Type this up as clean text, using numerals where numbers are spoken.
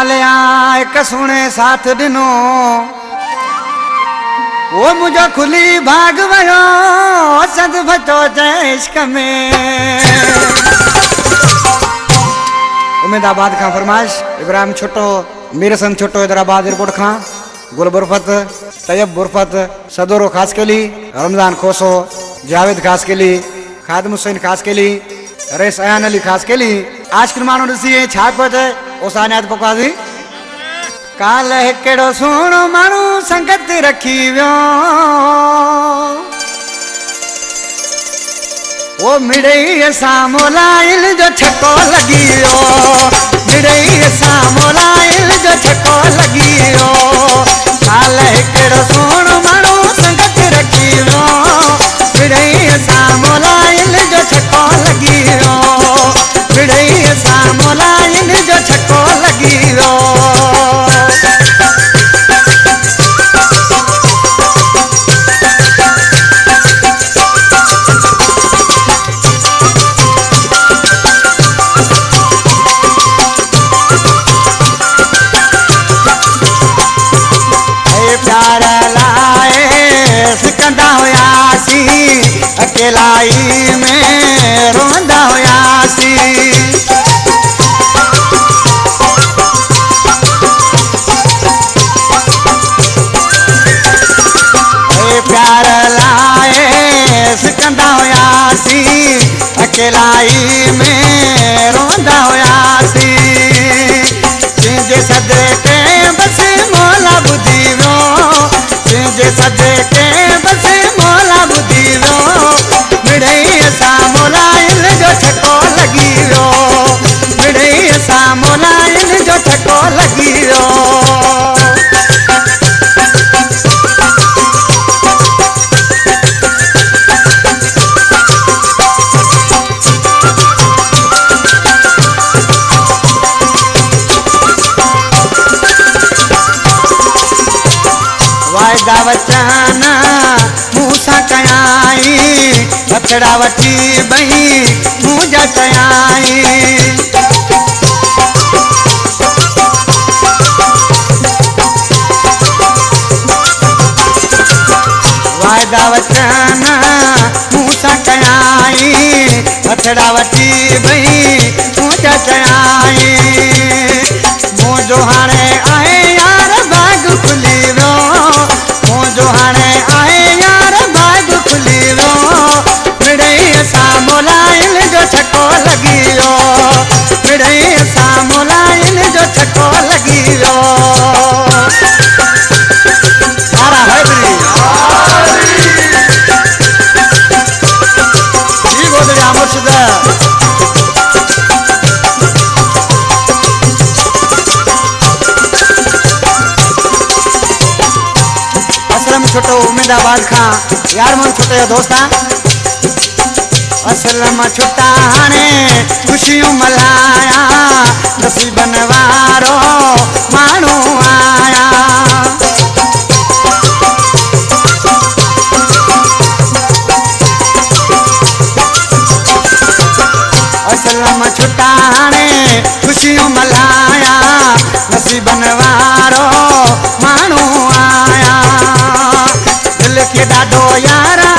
कालिया एक सुने साथ दिनो वो मुझे खुली भाग भयो सद भटो इश्क में। उम्मीदाबाद का फरमाइश इब्राहिम छोटो मीरसन छोटो हैदराबाद एयरपोर्ट का गुल बुरफत तैयब बुरफत सदोरो खास के लिए रमजान खोसो जावेद खास के लिए खादम हुसैन खास के लिए रेस अयान अली खास के लिए आज के मानो ॾिसी छा पते ओसानियात पकाजी काल केड़ो सोणो मानू संगत रखी वियो वो मिड़ई सां मोलाइल जो छको लगी वियो मिड़ई सां मोलाइल जो छको लगी वियो काल केड़ो सोणो मानू संगत रखी वियो मिड़ई सां मोलाइल जो छको लगी वियो मिड़ई सां मोलाइल जो छको लगी वियो। अकेलाई में रोंदा होयासी प्यार लाए सिकंदा होयासी अकेलाई में रोंदा होयासी तुझे सदे के बस मौला बुद्धि वो तुझे सदे के बस मौला बुद्धि वो मिड़ई सां मोलाइल जो छको लगी वियो मिड़ई सां मोलाइल जो छको लगी वियो। वायदा वचन मूसा कयाई हथड़ा वठी बही मुझा चयाई वायदा वचन मूसा कयाई हथड़ा वठी बही मुझा चयाई मुझो हाणे आहे यार बाग खुली वियो मुझो हाणे आहे यार बाग खुली वियो मिड़ई सां मोलाइल जो छको लगी वियो मिड़ई सां मोलाइल जो छको लगी वियो। नारा हैदरी जी गोदरिया मुर्शिद छोटो उम्मीदाबाद का यार मन छोटे दोस्ता असलम छुट्टा हाणे खुशियों मल्हाया नसीबन वारो माण्हू आया असलम छुट्टा हाणे खुशियों मल्हाया नसीबन वारो माण्हू आया दिल के ॾाढो यारा